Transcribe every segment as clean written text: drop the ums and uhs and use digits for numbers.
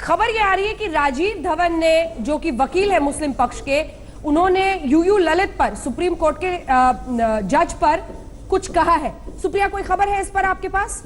खबर ये आ रही है कि राजीव धवन ने, जो कि वकील है मुस्लिम पक्ष के, उन्होंने यूयू ललित पर, सुप्रीम कोर्ट के जज पर कुछ कहा है। सुप्रिया, कोई खबर है इस पर आपके पास?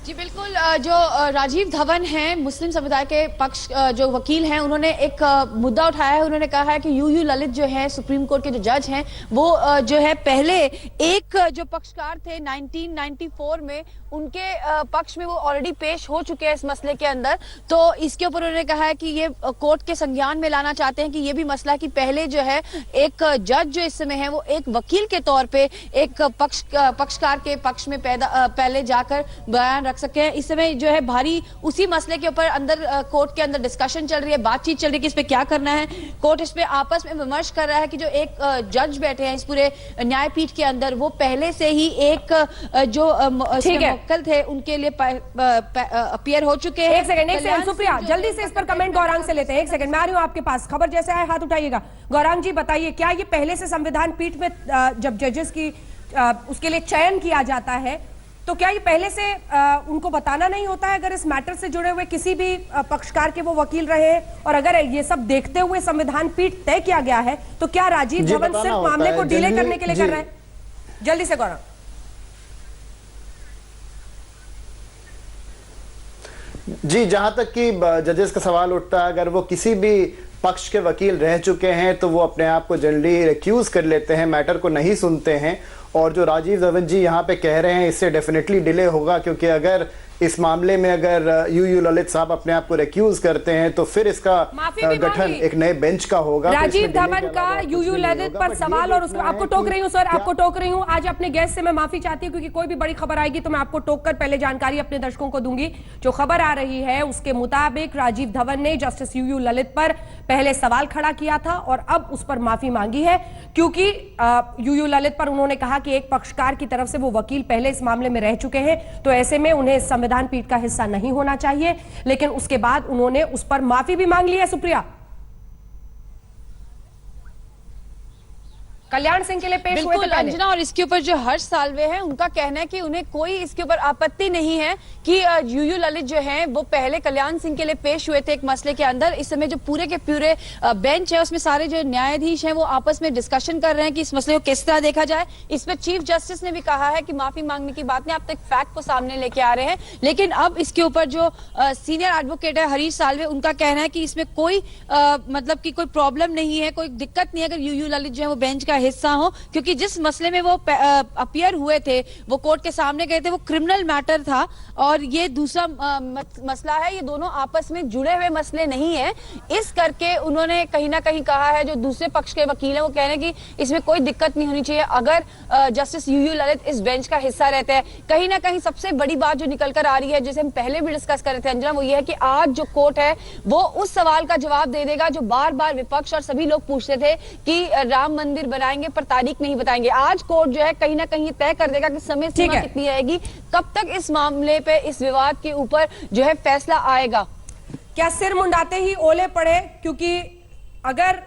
जी बिल्कुल, जो राजीव धवन हैं, मुस्लिम समुदाय के पक्ष जो वकील हैं, उन्होंने एक मुद्दा उठाया है। उन्होंने कहा है कि यूयू ललित जो है, सुप्रीम कोर्ट के जो जज हैं, वो जो है पहले एक जो पक्षकार थे 1994 में, उनके पक्ष में वो ऑलरेडी पेश हो चुके हैं इस मसले के अंदर। तो इसके ऊपर उन्होंने कहा है कि ये कोर्ट के संज्ञान में लाना चाहते हैं कि ये भी मसला कि पहले जो है एक जज जो इस समय है वो एक वकील के तौर पे एक पक्षकार के पक्ष में पहले जाकर बयान रख सके हैं। इस समय जो है भारी उसी मसले के ऊपर अंदर कोर्ट के अंदर डिस्कशन चल रही है, बातचीत चल रही है कि इस पे क्या करना है। कोर्ट इस पे आपस में विमर्श कर रहा है कि जो एक जज बैठे हैं इस पूरे न्यायपीठ के अंदर, वो पहले से ही एक जो मुवक्किल थे उनके लिए अपीयर हो चुके हैं। एक सेकंड सुप्रिया, जल्दी से इस पर कमेंट गौरांग से लेते हैं। एक सेकंड, मैं आ रही हूं आपके पास। खबर जैसे आए हाथ उठाइएगा। गौरांग जी बताइए, क्या ये पहले से संविधान पीठ में जब जजेस की उसके लिए चयन किया जाता है, तो क्या ये पहले से उनको बताना नहीं होता है अगर इस मैटर से जुड़े हुए किसी भी पक्षकार के वो वकील रहे? और अगर ये सब देखते हुए संविधान पीठ तय किया गया है, तो क्या राजीव धवन सिर्फ मामले को डिले करने के लिए कर रहे हैं? जल्दी से गौरव। जी, जहां तक कि जजेस का सवाल उठता है, अगर वो किसी भी पक्ष के वकील रह चुके हैं तो वो अपने आप को जनरली रिक्यूज कर लेते हैं, मैटर को नहीं सुनते हैं। और जो राजीव धवन जी यहाँ पे कह रहे हैं, इससे डेफिनेटली डिले होगा, क्योंकि अगर इस मामले में अगर यूयू ललित साहब अपने आप को रिक्यूज करते हैं तो फिर इसका गठन एक नए बेंच का होगा। राजीव धवन का यूयू ललित पर सवाल, और उसको आपको टोक रही हूं सर, आपको टोक रही हूं। आज अपने गेस्ट से मैं माफी चाहती हूं, क्योंकि कोई भी बड़ी खबर आएगी तो मैं आपको टोक कर पहले जानकारी अपने दर्शकों को दूंगी। जो खबर आ रही है उसके मुताबिक राजीव धवन ने जस्टिस यूयू ललित पर पहले सवाल खड़ा किया था और अब उस पर माफी मांगी है, क्योंकि यूयू ललित पर उन्होंने कहा कि एक पक्षकार की तरफ से वो वकील पहले इस मामले में रह चुके हैं, तो ऐसे में उन्हें संविधान पीठ का हिस्सा नहीं होना चाहिए। लेकिन उसके बाद उन्होंने उस पर माफी भी मांग ली है। सुप्रिया, कल्याण सिंह के लिए पेश हुए थे पहले। अंजना, और इसके ऊपर जो हर्ष साल्वे हैं, उनका कहना है कि उन्हें कोई इसके ऊपर आपत्ति नहीं है कि यूयू ललित जो हैं वो पहले कल्याण सिंह के लिए पेश हुए थे एक मसले के अंदर। इस समय जो पूरे के पूरे बेंच है उसमें सारे जो न्यायाधीश हैं वो आपस में डिस्कशन कर रहे हैं कि इस मसले को किस तरह देखा जाए। इस पर चीफ जस्टिस ने भी कहा है कि माफी मांगने की बात नहीं, आप तक फैक्ट को सामने लेके आ रहे हैं। लेकिन अब इसके ऊपर जो सीनियर एडवोकेट है हरीश साल्वे, उनका कहना है कि इसमें कोई मतलब की कोई प्रॉब्लम नहीं है, कोई दिक्कत नहीं है अगर यूयू ललित जो है वो बेंच का हिस्सा हो, क्योंकि जिस मसले में वो अपीयर हुए थे, वो कोर्ट के सामने गए थे, वो क्रिमिनल मैटर था और ये दूसरा मसला है। ये दोनों आपस में जुड़े हुए मसले नहीं है। इस करके उन्होंने कहीं ना कहीं कहा है, जो दूसरे पक्ष के वकील हैं वो कह रहे हैं कि इसमें कोई दिक्कत नहीं होनी चाहिए अगर जस्टिस यूयू ललित इस बेंच का हिस्सा रहते हैं। कहीं ना कहीं सबसे बड़ी बात जो निकल कर आ रही है, जिसे हम पहले भी डिस्कस कर रहे थे अंजना, वो ये है कि आज जो कोर्ट है वो उस सवाल का जवाब दे देगा जो बार बार विपक्ष और सभी लोग पूछते थे कि राम मंदिर बनाएंगे पर तारीख नहीं बताएंगे। आज कोर्ट जो है कहीं ना कहीं तय कर देगा कि समय सीमा कितनी आएगी, कब तक इस मामले पे, इस विवाद के ऊपर जो है फैसला आएगा। क्या सिर मुंडाते ही ओले पड़े? क्योंकि अगर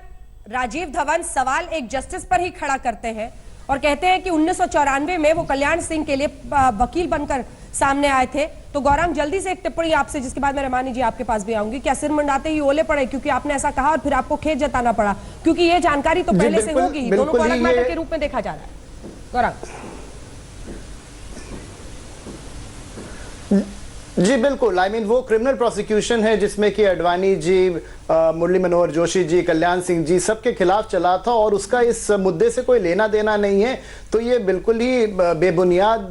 राजीव धवन सवाल एक जस्टिस पर ही खड़ा करते हैं और कहते हैं कि 1994 में वो कल्याण सिंह के लिए वकील बनकर सामने आए थे, तो गौरांग जल्दी से एक टिप्पणी आपसे, जिसके बाद मैं रमानी जी आपके पास भी आऊंगी। क्या सिर मंडाते ही ओले पड़े क्योंकि आपने ऐसा कहा और फिर आपको खेद जताना पड़ा? क्योंकि ये जानकारी तो पहले से होगी, दोनों को अलग मैटर के रूप में देखा जा रहा है। गौरांग जी बिल्कुल, आई मीन वो क्रिमिनल प्रोसिक्यूशन है जिसमें कि अडवाणी जी, मुरली मनोहर जोशी जी, कल्याण सिंह जी सबके खिलाफ चला था और उसका इस मुद्दे से कोई लेना देना नहीं है। तो ये बिल्कुल ही बेबुनियाद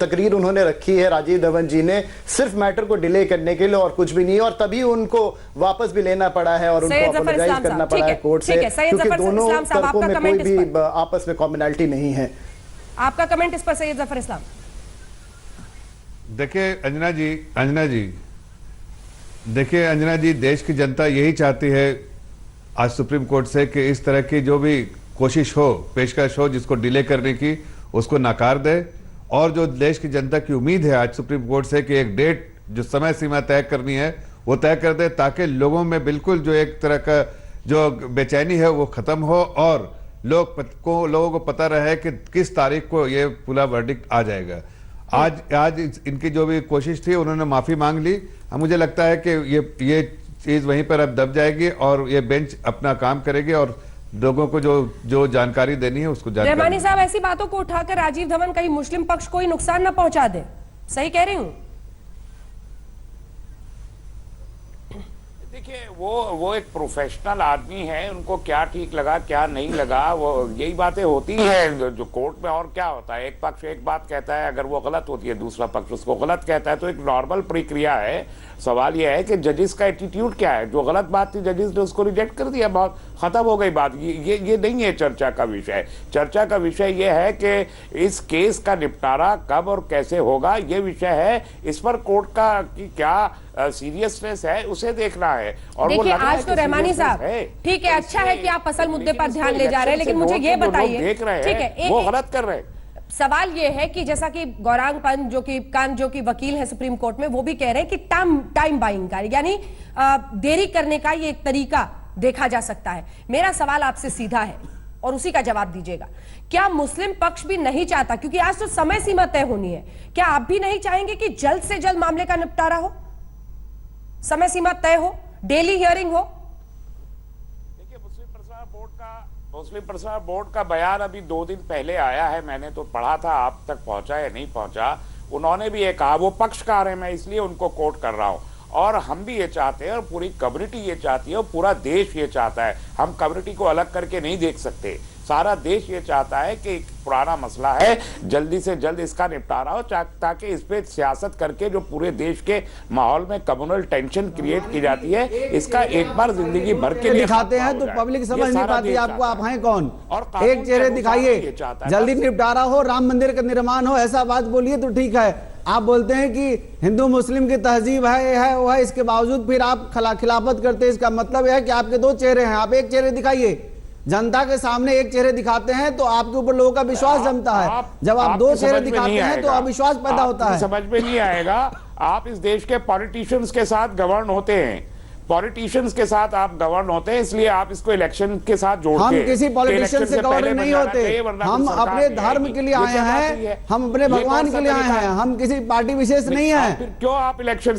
तकरीर उन्होंने रखी है राजीव धवन जी ने, सिर्फ मैटर को डिले करने के लिए और कुछ भी नहीं। और तभी उनको वापस भी लेना पड़ा है और उनको अपोलोजाइज करना पड़ा है कोर्ट से, क्योंकि दोनों तर्कों में कोई भी आपस में कॉमनैलिटी नहीं है। आपका कमेंट इस पर सैयद जफर इस्लाम। देखिए अंजना जी, देश की जनता यही चाहती है आज सुप्रीम कोर्ट से कि इस तरह की जो भी कोशिश हो, पेशकश हो जिसको डिले करने की, उसको नकार दे। और जो देश की जनता की उम्मीद है आज सुप्रीम कोर्ट से कि एक डेट, जो समय सीमा तय करनी है वो तय कर दे, ताकि लोगों में बिल्कुल जो एक तरह का जो बेचैनी है वो खत्म हो और लोगों को पता रहे कि किस तारीख को ये पूरा वर्डिक्ट आ जाएगा। आज इनकी जो भी कोशिश थी उन्होंने माफी मांग ली। मुझे लगता है कि ये चीज वहीं पर अब दब जाएगी और ये बेंच अपना काम करेगी और लोगों को जो जानकारी देनी है उसको जानकारी। रहमानी साहब, ऐसी बातों को उठाकर राजीव धवन कहीं मुस्लिम पक्ष को ही नुकसान ना पहुंचा दे, सही कह रही हूं? देखिए, वो एक प्रोफेशनल आदमी है, उनको क्या ठीक लगा क्या नहीं लगा वो यही बातें होती हैं जो कोर्ट में। और क्या होता है, एक पक्ष एक बात कहता है, अगर वो गलत होती है दूसरा पक्ष उसको गलत कहता है, तो एक नॉर्मल प्रक्रिया है। सवाल यह है कि जजेस का एटीट्यूड क्या है। जो गलत बात थी जजेस ने उसको रिजेक्ट कर दिया, बहुत खत्म हो गई बात। ये नहीं है चर्चा का विषय। चर्चा का विषय यह है कि इस केस का निपटारा कब और कैसे होगा, ये विषय है। इस पर कोर्ट का की क्या सीरियसनेस है उसे देखना है। और देखिए, आज तो रहमानी साहब, ठीक है, अच्छा है कि आप असल मुद्दे पर ध्यान ले जा रहे हैं, लेकिन मुझे ये बताइए, देख रहे ठीक हैं है, वो गलत कर रहे हैं। सवाल ये है कि जैसा कि गौरांग पंत जो कि वकील है सुप्रीम कोर्ट में, वो भी कह रहे हैं कि टाइम बाइंग का, यानी देरी करने का ये एक तरीका देखा जा सकता है। मेरा सवाल आपसे सीधा है और उसी का जवाब दीजिएगा। क्या मुस्लिम पक्ष भी नहीं चाहता, क्योंकि आज तो समय सीमा तय होनी है, क्या आप भी नहीं चाहेंगे कि जल्द से जल्द मामले का निपटारा हो, समय सीमा तय हो, डेली हियरिंग हो? देखिए, मुस्लिम प्रसार बोर्ड का बयान अभी 2 दिन पहले आया है, मैंने तो पढ़ा था, आप तक पहुंचा या नहीं पहुंचा। उन्होंने भी ये कहा, वो पक्षकार है, मैं इसलिए उनको कोट कर रहा हूं। और हम भी ये चाहते हैं और पूरी कम्युनिटी ये चाहती है और पूरा देश ये चाहता है। हम कम्युनिटी को अलग करके नहीं देख सकते, सारा देश ये चाहता है कि पुराना मसला है, जल्दी से जल्द इसका निपटारा हो, ताकि इस पे सियासत करके जो पूरे देश के माहौल में कम्युनल टेंशन क्रिएट की जाती है, इसका एक बार जिंदगी भर के लिए दिखाते हैं तो पब्लिक समझ नहीं पाती आपको, आप हैं कौन। एक चेहरे दिखाइए, जल्दी निपटारा हो, राम मंदिर का निर्माण हो, ऐसा बात बोलिए तो ठीक है। आप बोलते हैं कि हिंदू मुस्लिम की तहजीब है वो है, इसके बावजूद फिर आप खिलाफत करते हैं। इसका मतलब है कि आपके 2 चेहरे हैं। आप एक चेहरे दिखाइए, जनता के सामने एक चेहरे दिखाते हैं तो आपके ऊपर लोगों का विश्वास जमता है। जब आप 2 चेहरे दिखाते हैं तो अविश्वास पैदा होता है। समझ में नहीं आएगा। आप इस देश के पॉलिटिशियंस के साथ गवर्न होते हैं, पॉलिटिशियंस के साथ आप गवर्न होते हैं, इसलिए आप इसको इलेक्शन के साथ जोड़ते हैं। हम किसी पॉलिटिशियन से गवर्न नहीं होते, हम अपने धर्म के लिए आए हैं, हम अपने भगवान के लिए आए हैं, हम किसी पार्टी विशेष नहीं है। फिर क्यों आप इलेक्शन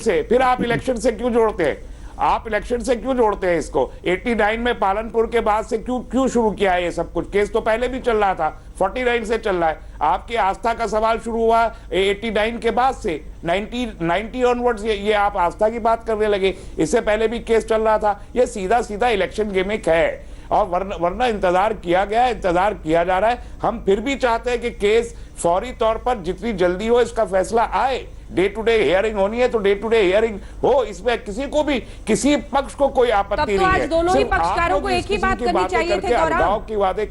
से क्यों जोड़ते हैं? आप इलेक्शन से क्यों जोड़ते हैं इसको? 89 में पालनपुर के बाद से क्यों शुरू किया है ये सब कुछ? केस तो पहले भी चल रहा था, 49 से चल रहा है। आपकी आस्था का सवाल शुरू हुआ 89 के बाद से, 90 ऑनवर्ड्स ये आप आस्था की बात करने लगे। इससे पहले भी केस चल रहा था। ये सीधा इलेक्शन गिमिक है और वरना इंतजार किया गया, इंतजार किया जा रहा है। हम फिर भी चाहते हैं कि केस फौरी तौर पर जितनी जल्दी हो इसका फैसला आए। डे टू डे हियरिंग होनी है तो डे टू डे हियरिंग हो, इसमें किसी पक्ष को कोई आपत्ति नहीं है। आज दोनों ही पक्षकारों को एक ही बात करनी चाहिए थी। गाँव की बातें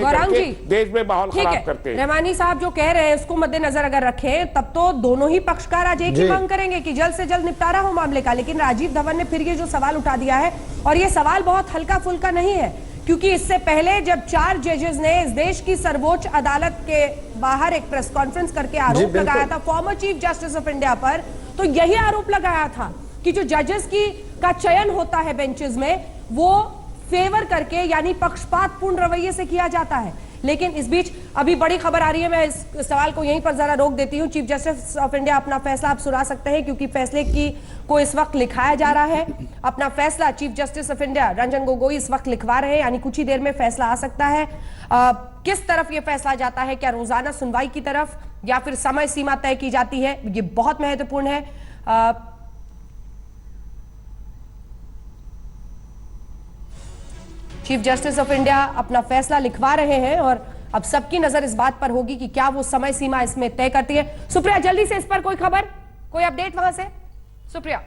करके देश में माहौल खराब करते हैं। रहमानी साहब जो कह रहे हैं उसको मद्देनजर अगर रखें, तब तो दोनों ही पक्षकार आज एक ही मांग करेंगे कि जल्द से जल्द निपटारा हो मामले का। लेकिन राजीव धवन ने फिर ये जो सवाल उठा दिया है, और ये सवाल बहुत हल्का फुल्का नहीं है, क्योंकि इससे पहले जब 4 जजेस ने इस देश की सर्वोच्च अदालत के बाहर एक प्रेस कॉन्फ्रेंस करके आरोप लगाया था former chief justice of India पर, तो यही आरोप लगाया था कि जो जजेस का चयन होता है बेंचेस में, वो फेवर करके यानी पक्षपातपूर्ण रवैये से किया जाता है। लेकिन इस बीच अभी बड़ी खबर आ रही है, मैं इस सवाल को यहीं पर जरा रोक देती हूं। चीफ जस्टिस ऑफ इंडिया अपना फैसला आप सुना सकते हैं, क्योंकि फैसले को इस वक्त लिखाया जा रहा है। अपना फैसला chief justice of India Ranjan Gogoi इस वक्त लिखवा रहे हैं, यानी कुछ ही देर में फैसला आ सकता है। किस तरफ यह फैसला जाता है, क्या रोजाना सुनवाई की तरफ या फिर समय सीमा तय की जाती है, ये बहुत महत्वपूर्ण है। चीफ जस्टिस ऑफ इंडिया अपना फैसला लिखवा रहे हैं और अब सबकी नजर इस बात पर होगी कि क्या वो समय सीमा इसमें तय करती है। सुप्रिया, जल्दी से इस पर कोई खबर, कोई अपडेट वहां से? सुप्रिया।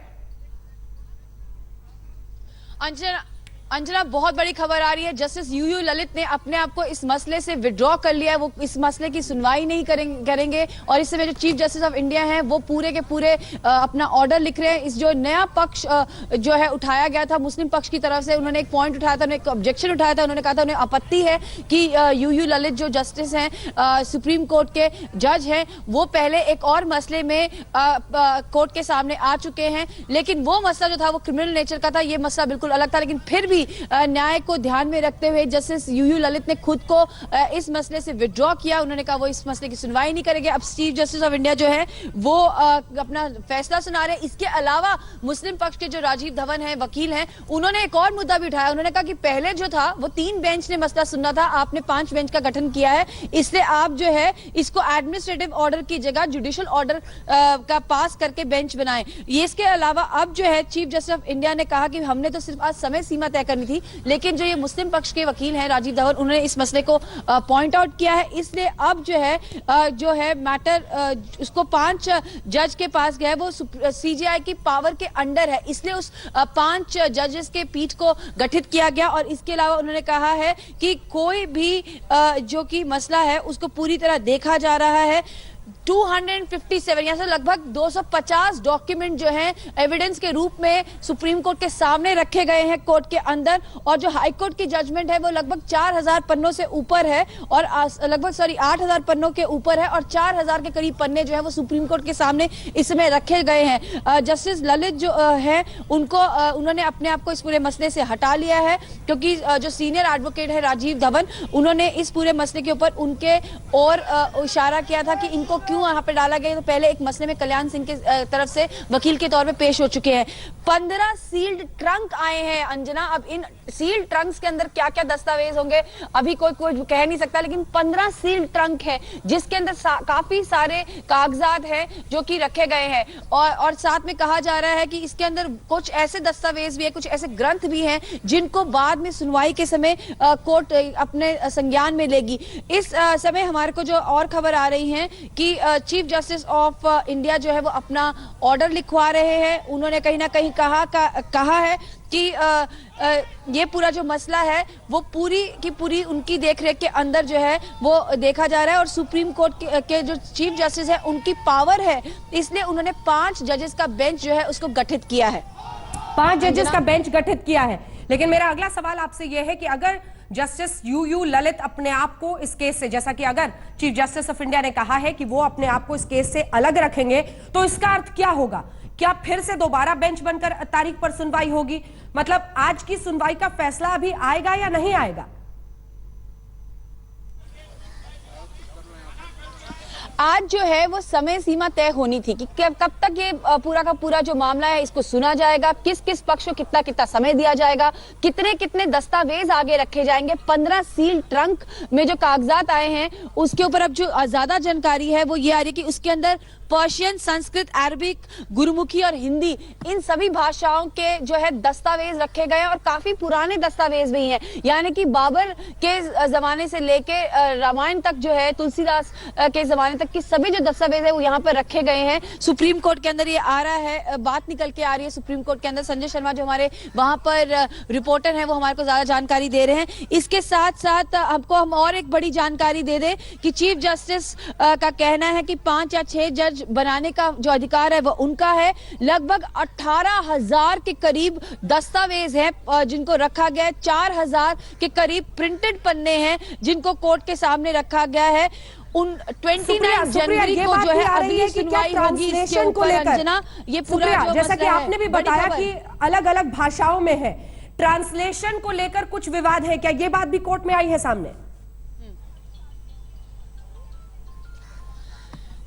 अंजना, बहुत बड़ी खबर आ रही है। जस्टिस यूयू ललित ने अपने आप को इस मसले से विड्रॉ कर लिया है। वो इस मसले की सुनवाई नहीं करेंगे और इस समय जो चीफ जस्टिस ऑफ इंडिया हैं वो पूरे के पूरे अपना ऑर्डर लिख रहे हैं। इस जो नया पक्ष जो है उठाया गया था मुस्लिम पक्ष की तरफ से, उन्होंने एक पॉइंट उठाया था, उन्होंने एक ऑब्जेक्शन उठाया था। उन्होंने कहा था उन्हें आपत्ति है कि यूयू ललित जो जस्टिस हैं, सुप्रीम कोर्ट के जज हैं, वो पहले एक और मसले में कोर्ट के सामने आ चुके हैं, लेकिन वो मसला जो था वो क्रिमिनल नेचर का था, ये मसला बिल्कुल अलग था। लेकिन फिर भी भी न्याय को ध्यान में रखते हुए जस्टिस यूयू ललित ने खुद को इस मसले से विड्रॉ किया। उन्होंने कहा वो इस मसले की सुनवाई नहीं करेंगे। अब चीफ जस्टिस ऑफ इंडिया जो है वो अपना फैसला सुना रहे हैं। इसके अलावा मुस्लिम पक्ष के जो राजीव धवन है, वकील हैं, उन्होंने एक और मुद्दा भी उठाया। उन्होंने कहा कि पहले जो था वो 3 बेंच ने मसला सुनना था, आपने 5 बेंच का गठन किया है, इसलिए आप जो है इसको एडमिनिस्ट्रेटिव ऑर्डर की जगह जुडिशियल ऑर्डर का पास करके बेंच बनाएं। ये इसके अलावा अब जो है चीफ जस्टिस ऑफ इंडिया ने कहा कि हमने तो सिर्फ आज समय सीमा तय करनी थी, लेकिन जो ये मुस्लिम पक्ष के वकील हैं राजीव धवन, उन्होंने इस मसले को पॉइंट आउट किया है, इसलिए अब जो है मैटर उसको 5 जज के पास गया है, वो सीजीआई की पावर के अंडर है, इसलिए उस 5 जजेस के पीठ को गठित किया गया। और इसके अलावा उन्होंने कहा है कि कोई भी जो कि मसला है उसको पूरी तरह देखा जा रहा है। 257 यहाँ से लगभग 250 डॉक्यूमेंट जो हैं एविडेंस के रूप में सुप्रीम कोर्ट के सामने रखे गए हैं कोर्ट के अंदर, और जो हाई कोर्ट की जजमेंट है वो लगभग 4000 पन्नों से ऊपर है और लगभग 8000 पन्नों के ऊपर है, और 4000 के करीब पन्ने जो है वो सुप्रीम कोर्ट के सामने इस समय रखे गए हैं। जस्टिस ललित जो है उनको उन्होंने अपने आप को इस पूरे मसले से हटा लिया है, क्योंकि जो सीनियर एडवोकेट है राजीव धवन, उन्होंने इस पूरे मसले के ऊपर उनके और इशारा किया था कि इनको क्यों यहाँ पे डाला गया। तो पहले एक मसले में कल्याण सिंह के तरफ से वकील के तौर पे पेश हो चुके हैं। 15 सील्ड ट्रंक आए हैं अंजना। अब इन सील्ड ट्रंक्स के अंदर क्या क्या दस्तावेज होंगे अभी कोई कह नहीं सकता, लेकिन 15 सील्ड ट्रंक है जिसके अंदर काफी सारे कागजात हैं जो कि रखे गए हैं, और साथ में कहा जा रहा है कि इसके अंदर कुछ ऐसे दस्तावेज भी है, कुछ ऐसे ग्रंथ भी हैं जिनको बाद में सुनवाई के समय कोर्ट अपने संज्ञान में लेगी। इस समय हमारे को जो और खबर आ रही है कि चीफ जस्टिस ऑफ इंडिया जो है वो अपना ऑर्डर लिखवा रहे हैं। उन्होंने कहीं ना कहीं कहा है कि ये पूरा जो मसला है वो पूरी की पूरी उनकी देखरेख के अंदर जो है वो देखा जा रहा है, और सुप्रीम कोर्ट के जो चीफ जस्टिस है उनकी पावर है, इसलिए उन्होंने 5 जजेस का बेंच जो है उसको गठित किया है। 5 जजेस का बेंच गठित किया है। लेकिन मेरा अगला सवाल आपसे यह है कि अगर जस्टिस यूयू ललित अपने आप को इस केस से, जैसा कि अगर चीफ जस्टिस ऑफ इंडिया ने कहा है कि वो अपने आप को इस केस से अलग रखेंगे, तो इसका अर्थ क्या होगा? क्या फिर से दोबारा बेंच बनकर तारीख पर सुनवाई होगी? मतलब आज की सुनवाई का फैसला अभी आएगा या नहीं आएगा? आज जो है वो समय सीमा तय होनी थी कि कब तक ये पूरा का पूरा जो मामला है इसको सुना जाएगा, किस किस पक्ष को कितना कितना समय दिया जाएगा, कितने कितने दस्तावेज आगे रखे जाएंगे। 15 सील ट्रंक में जो कागजात आए हैं उसके ऊपर अब जो ज्यादा जानकारी है वो ये आ रही है कि उसके अंदर पर्शियन, संस्कृत, अरबिक, गुरुमुखी और हिंदी, इन सभी भाषाओं के जो है दस्तावेज रखे गए हैं, और काफी पुराने दस्तावेज भी हैं, यानी कि बाबर के जमाने से लेके रामायण तक जो है, तुलसीदास के जमाने तक की सभी जो दस्तावेज है वो यहाँ पर रखे गए हैं। सुप्रीम कोर्ट के अंदर ये आ रहा है, बात निकल के आ रही है सुप्रीम कोर्ट के अंदर। संजय शर्मा जो हमारे वहां पर रिपोर्टर हैं वो हमारे को ज्यादा जानकारी दे रहे हैं। इसके साथ साथ हमको हम और एक बड़ी जानकारी दे दें कि चीफ जस्टिस का कहना है कि 5 या 6 जज बनाने का जो अधिकार है वो उनका है। लगभग 18,000 के करीब दस्तावेज हैं जिनको रखा गया है। 4,000 के करीब प्रिंटेड पन्ने हैं जिनको कोर्ट के सामने रखा गया है। उन 29 जनवरी को जो है अगली सुनवाई होगी इसके ऊपर अंजना। ये पूरा जैसा कि आपने भी बताया कि अलग अलग भाषाओं में है, ट्रांसलेशन को लेकर कुछ विवाद है, क्या ये बात भी कोर्ट में आई है सामने?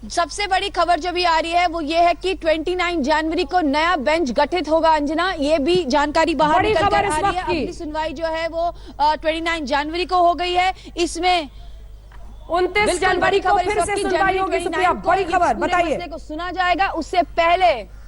सबसे बड़ी खबर जो भी आ रही है वो ये है कि 29 जनवरी को नया बेंच गठित होगा अंजना। ये भी जानकारी बाहर निकल कर आ रही है। अगली सुनवाई जो है वो 29 जनवरी को हो गई है। इसमें 29 जनवरी को फिर से सुनवाई होगी। सुप्रिया, बड़ी खबर बताइए। को सुना जाएगा उससे पहले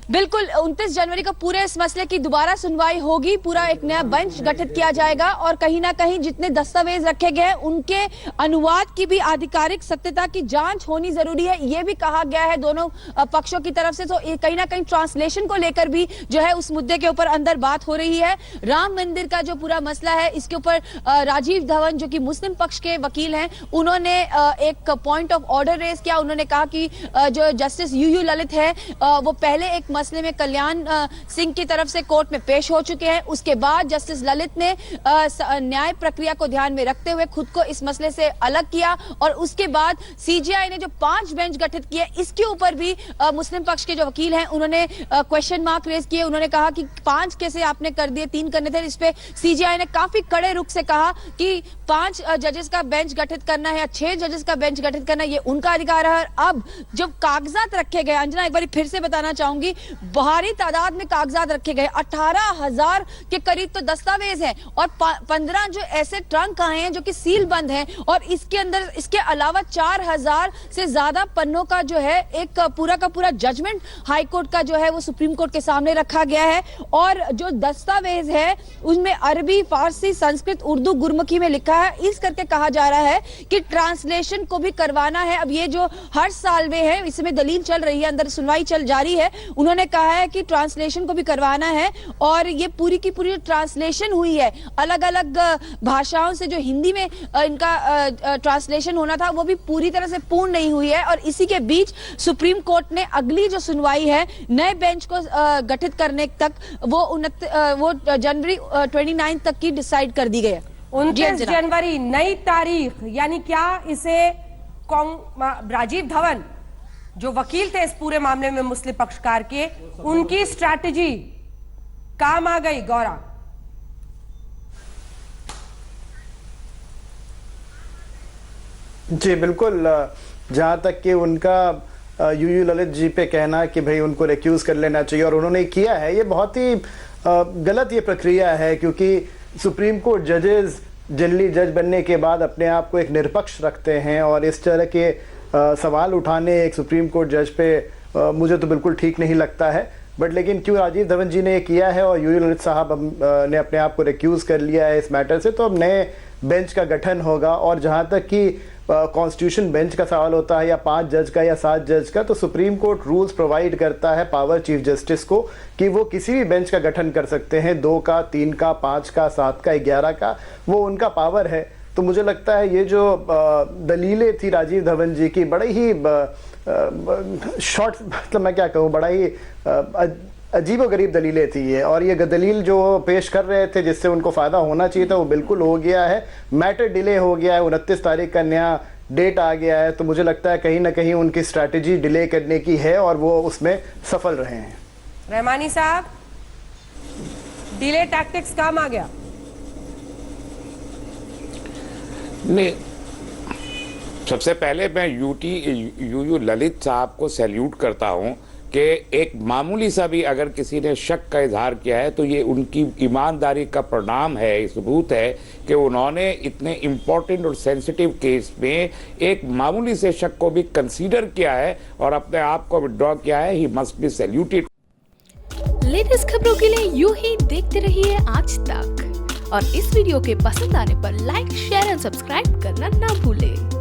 बिल्कुल 29 जनवरी को पूरे इस मसले की दोबारा सुनवाई होगी। पूरा एक नया बेंच गठित किया जाएगा, और कहीं ना कहीं जितने दस्तावेज रखे गए उनके अनुवाद की भी आधिकारिक सत्यता की जांच होनी जरूरी है, ये भी कहा गया है दोनों पक्षों की तरफ से। तो कहीं ना कहीं ट्रांसलेशन को लेकर भी जो है उस मुद्दे के ऊपर अंदर बात हो रही है। राम मंदिर का जो पूरा मसला है इसके ऊपर राजीव धवन जो कि मुस्लिम पक्ष के वकील हैं, उन्होंने एक पॉइंट ऑफ ऑर्डर रेज किया। उन्होंने कहा कि जो जस्टिस यूयू ललित है वो पहले एक मसले में कल्याण सिंह की तरफ से कोर्ट में पेश हो चुके हैं। उसके बाद जस्टिस ललित ने न्याय प्रक्रिया को ध्यान में रखते हुए खुद को इस मसले से अलग किया और उसके बाद सीजेआई ने जो 5 बेंच गठित किए, इसके ऊपर भी मुस्लिम पक्ष के जो वकील हैं उन्होंने क्वेश्चन मार्क रेज किए। उन्होंने कहा कि 5 कैसे आपने कर दिए, 3 करने थे। इस पे सीजेआई ने काफी कड़े रुख से कहा कि 5 जजेस का बेंच गठित करना है या 6 जजेस का बेंच गठित करना, ये उनका अधिकार है। अब जब कागजात रखे गए, अंजना एक बार फिर से बताना चाहूंगी, भारी तादाद में कागजात रखे गए, 18,000 के करीब तो दस्तावेज हैं और 15 जो ऐसे ट्रंक आए हैं जो कि सील बंद हैं और इसके अंदर इसके अलावा 4,000 से ज्यादा पन्नों का जो है एक पूरा का पूरा जजमेंट हाई कोर्ट का जो है वो सुप्रीम कोर्ट के सामने रखा गया है। और जो दस्तावेज है उनमें अरबी, फारसी, संस्कृत, उर्दू, गुरमुखी में लिखा है। इस करके कहा जा रहा है कि ट्रांसलेशन को भी करवाना है। अब ये जो हर्ष साल्वे है, इसमें दलील चल रही है, अंदर सुनवाई जारी है, उन्होंने कहा है कि ट्रांसलेशन को भी करवाना है और ये पूरी की पूरी ट्रांसलेशन हुई है अलग अलग भाषाओं से, जो हिंदी में इनका ट्रांसलेशन होना था वो भी पूरी तरह से पूर्ण नहीं हुई है। और इसी के बीच सुप्रीम कोर्ट ने अगली जो सुनवाई है नए बेंच को गठित करने तक वो जनवरी 29 तक की डिसाइड कर दी गई है। 29 जनवरी नई तारीख, यानी क्या इसे राजीव धवन जो वकील थे इस पूरे मामले में मुस्लिम पक्षकार के, उनकी स्ट्रैटेजी काम आ गई? गौरा, जी बिल्कुल। जहां तक कि उनका यूयू ललित जी पे कहना कि भाई उनको रिक्यूज कर लेना चाहिए और उन्होंने किया है, ये बहुत ही गलत ये प्रक्रिया है, क्योंकि सुप्रीम कोर्ट जजेस जनरली जज बनने के बाद अपने आप को एक निरपक्ष रखते हैं और इस तरह के सवाल उठाने एक सुप्रीम कोर्ट जज पे मुझे तो बिल्कुल ठीक नहीं लगता है। बट लेकिन क्यों राजीव धवन जी ने ये किया है और यूयू ललित साहब ने अपने आप को रिक्यूज कर लिया है इस मैटर से, तो अब नए बेंच का गठन होगा। और जहाँ तक कि कॉन्स्टिट्यूशन बेंच का सवाल होता है या 5 जज का या 7 जज का, तो सुप्रीम कोर्ट रूल्स प्रोवाइड करता है पावर चीफ जस्टिस को कि वो किसी भी बेंच का गठन कर सकते हैं, 2 का, 3 का, 5 का, 7 का, 11 का, वो उनका पावर है। तो मुझे लगता है ये जो दलीलें थी राजीव धवन जी की, बड़े ही शॉर्ट, मतलब मैं क्या कहूँ, बड़ा ही अजीबोगरीब दलीलें थी ये। और ये दलील जो पेश कर रहे थे जिससे उनको फ़ायदा होना चाहिए था वो बिल्कुल हो गया है। मैटर डिले हो गया है, 29 तारीख का नया डेट आ गया है। तो मुझे लगता है कहीं ना कहीं उनकी स्ट्रैटेजी डिले करने की है और वो उसमें सफल रहे हैं। रहमानी साहब, डिले टैक्टिक्स काम आ गया? नहीं, सबसे पहले मैं यूयू ललित साहब को सैल्यूट करता हूं कि एक मामूली सा भी अगर किसी ने शक का इजहार किया है तो ये उनकी ईमानदारी का परिणाम है, सबूत है कि उन्होंने इतने इम्पोर्टेंट और सेंसिटिव केस में एक मामूली से शक को भी कंसीडर किया है और अपने आप को विड्रॉ किया है। He must be saluted. Latest खबरों के लिए यूं ही देखते रहिए आज तक और इस वीडियो के पसंद आने पर लाइक, शेयर एंड सब्सक्राइब करना ना भूलें।